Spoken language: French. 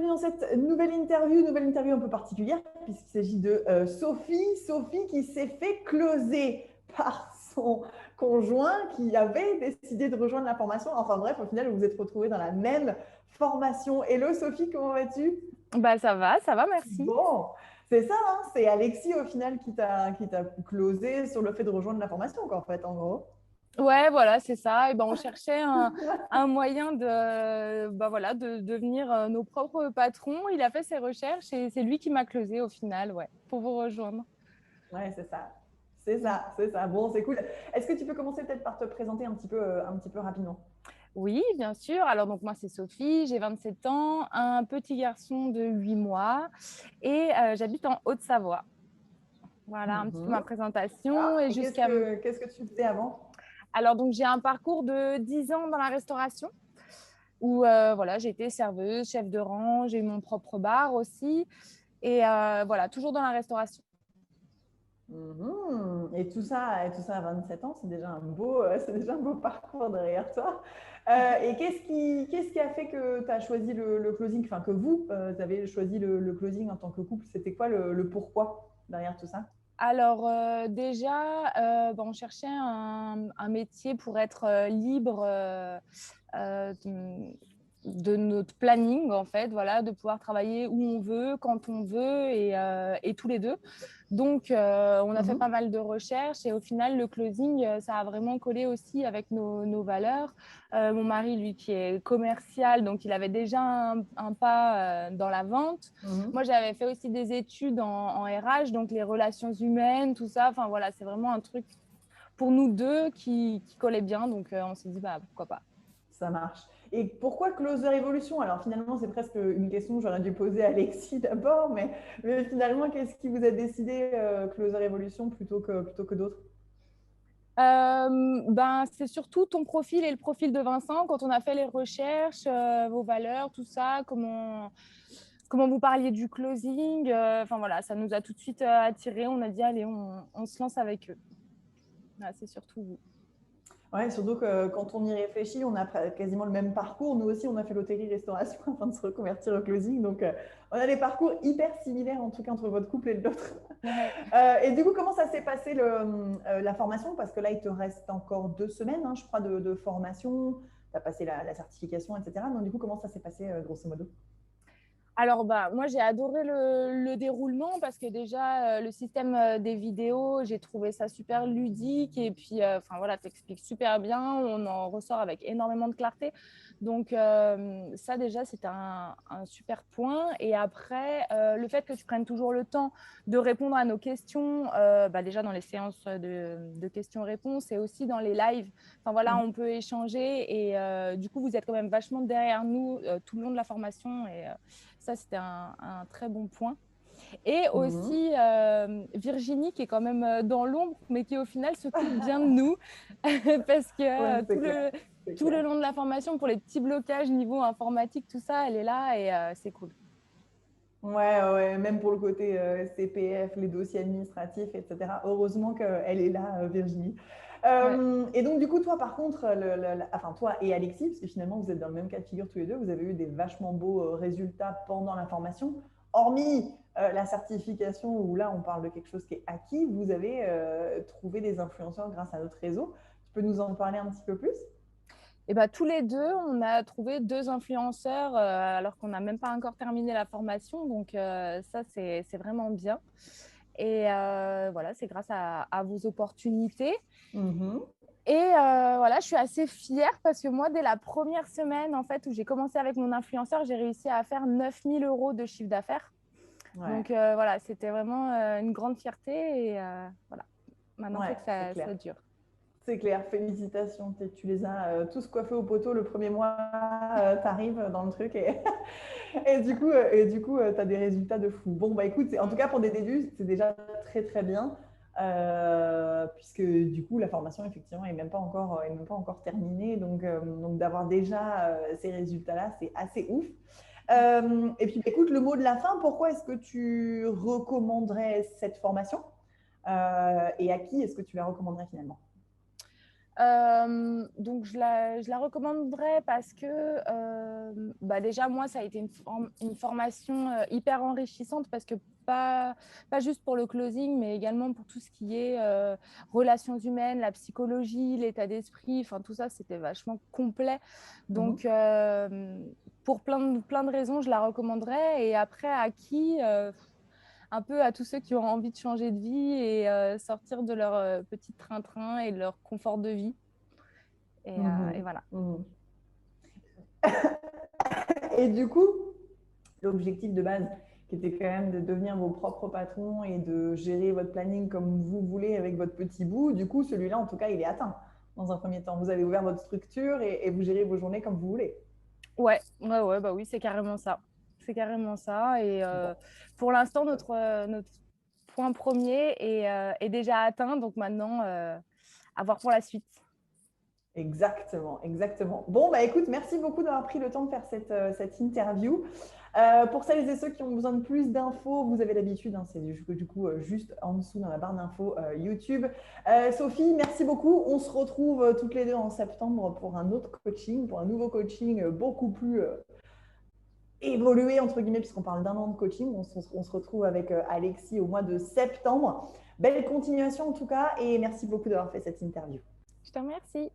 Dans cette nouvelle interview un peu particulière, puisqu'il s'agit de Sophie qui s'est fait closer par son conjoint qui avait décidé de rejoindre la formation. Enfin bref, au final, vous vous êtes retrouvés dans la même formation. Hello Sophie, comment vas-tu? Bah ça va, merci. Bon, c'est ça, hein, c'est Alexis au final qui t'a closé sur le fait de rejoindre la formation, quoi, en fait, en gros. Ouais, voilà, c'est ça. Et ben, on cherchait un moyen de devenir nos propres patrons. Il a fait ses recherches et c'est lui qui m'a closé au final, ouais, pour vous rejoindre. Ouais, c'est ça. C'est Mm. ça, c'est ça. Bon, c'est cool. Est-ce que tu peux commencer peut-être par te présenter un petit peu rapidement? Oui, bien sûr. Alors, donc, moi, c'est Sophie, j'ai 27 ans, un petit garçon de 8 mois et j'habite en Haute-Savoie. Voilà un petit peu ma Mhm. présentation. Ah, Et et jusqu'à. qu'est-ce que tu faisais avant? Alors, donc, j'ai un parcours de 10 ans dans la restauration, où voilà, j'ai été serveuse, chef de rang, j'ai eu mon propre bar aussi. Et voilà, toujours dans la restauration. Mhm. Et tout ça à 27 ans, c'est déjà c'est déjà un beau parcours derrière toi. Et qu'est-ce qui a fait que tu as choisi le closing, enfin que vous avez choisi le closing en tant que couple? C'était quoi le pourquoi derrière tout ça? Alors déjà, on cherchait un métier pour être libre euh, de notre planning, en fait, voilà, de pouvoir travailler où on veut, quand on veut et tous les deux. Donc, on a fait pas Mhm. mal de recherches et au final, le closing, ça a vraiment collé aussi avec nos valeurs. Mon mari, lui, qui est commercial, donc il avait déjà un pas dans la vente. Moi, Mhm. j'avais fait aussi des études en RH, donc les relations humaines, tout ça. Enfin, voilà, c'est vraiment un truc pour nous deux qui collait bien. Donc, on s'est dit, bah, pourquoi pas. Ça marche. Et pourquoi Closer Evolution? Alors finalement, c'est presque une question que j'aurais dû poser à Alexis d'abord, mais finalement, qu'est-ce qui vous a décidé Closer Evolution plutôt que d'autres? C'est surtout ton profil et le profil de Vincent. Quand on a fait les recherches, vos valeurs, tout ça, comment vous parliez du closing. Enfin voilà, ça nous a tout de suite attirés. On a dit, allez, on se lance avec eux. Voilà, c'est surtout vous. Ouais, surtout que quand on y réfléchit, on a quasiment le même parcours. Nous aussi, on a fait l'hôtellerie-restauration afin de se reconvertir au closing. Donc, on a des parcours hyper similaires, en tout cas, entre votre couple et le nôtre. Ouais. Et du coup, comment ça s'est passé la formation? Parce que là, il te reste encore 2 semaines, hein, je crois, de formation. Tu as passé la certification, etc. Donc, du coup, comment ça s'est passé, grosso modo? Alors, moi, j'ai adoré le déroulement parce que déjà, le système des vidéos, j'ai trouvé ça super ludique et puis, enfin voilà, t'expliques super bien, on en ressort avec énormément de clarté. Donc, ça, déjà, c'était un super point. Et après, le fait que tu prennes toujours le temps de répondre à nos questions, déjà dans les séances de questions-réponses et aussi dans les lives. Enfin voilà, Mhm. on peut échanger et du coup, vous êtes quand même vachement derrière nous tout le long de la formation et ça, c'était un très bon point. Et Mhm. aussi Virginie, qui est quand même dans l'ombre, mais qui au final s'occupe bien de nous, parce que Ouais, c'est clair. C'est tout le clair. long de la formation, pour les petits blocages niveau informatique, tout ça, elle est là et c'est cool. Ouais, ouais, même pour le côté CPF, les dossiers administratifs, etc. Heureusement qu'elle est là, Virginie. Ouais. Et donc, du coup, toi, par contre, enfin, toi et Alexis, parce que finalement, vous êtes dans le même cas de figure tous les deux, vous avez eu des vachement beaux résultats pendant la formation. Hormis la certification, où là, on parle de quelque chose qui est acquis, vous avez trouvé des influenceurs grâce à notre réseau. Tu peux nous en parler un petit peu plus? Et bah, tous les deux, on a trouvé deux influenceurs alors qu'on n'a même pas encore terminé la formation. Donc, ça, c'est vraiment bien. Et voilà, c'est grâce à vos opportunités. Mhm. Et voilà, je suis assez fière parce que moi, dès la première semaine, en fait, où j'ai commencé avec mon influenceur, j'ai réussi à faire 9 000 € de chiffre d'affaires. Ouais, Donc voilà, c'était vraiment une grande fierté. Et voilà, maintenant, il faut ouais, que c'est clair. ça dure. C'est clair, félicitations. Tu les as tous coiffés au poteau le premier mois, tu arrives dans le truc et, et du coup, tu as des résultats de fou. Bon, bah écoute, en tout cas pour des débuts, c'est déjà très très bien, puisque du coup, la formation, effectivement, est même pas encore terminée. Donc d'avoir déjà ces résultats-là, c'est assez ouf. Et puis, bah, écoute, le mot de la fin, pourquoi est-ce que tu recommanderais cette formation? Et à qui est-ce que tu la recommanderais finalement? Donc, je la recommanderais parce que déjà, moi, ça a été une formation hyper enrichissante parce que pas juste pour le closing, mais également pour tout ce qui est relations humaines, la psychologie, l'état d'esprit, enfin tout ça, c'était vachement complet. Donc, pour plein de raisons, je la recommanderais. Et après, à qui un peu à tous ceux qui ont envie de changer de vie et sortir de leur petit train-train et de leur confort de vie. Et voilà. Et du coup, l'objectif de base, qui était quand même de devenir vos propres patrons et de gérer votre planning comme vous voulez avec votre petit bout, du coup, celui-là, en tout cas, il est atteint dans un premier temps. Vous avez ouvert votre structure et vous gérez vos journées comme vous voulez. Ouais, bah oui, c'est carrément ça. C'est carrément ça. Et Bon. pour l'instant, notre point premier est déjà atteint. Donc maintenant, à voir pour la suite. Exactement, exactement. Bon, bah écoute, merci beaucoup d'avoir pris le temps de faire cette interview. Pour celles et ceux qui ont besoin de plus d'infos, vous avez l'habitude, hein, c'est du coup juste en dessous dans la barre d'infos YouTube. Sophie, merci beaucoup. On se retrouve toutes les deux en septembre pour un autre coaching, pour un nouveau coaching beaucoup plus évolué, entre guillemets, puisqu'on parle d'un an de coaching. On se retrouve avec Alexis au mois de septembre. Belle continuation en tout cas et merci beaucoup d'avoir fait cette interview. Je te remercie.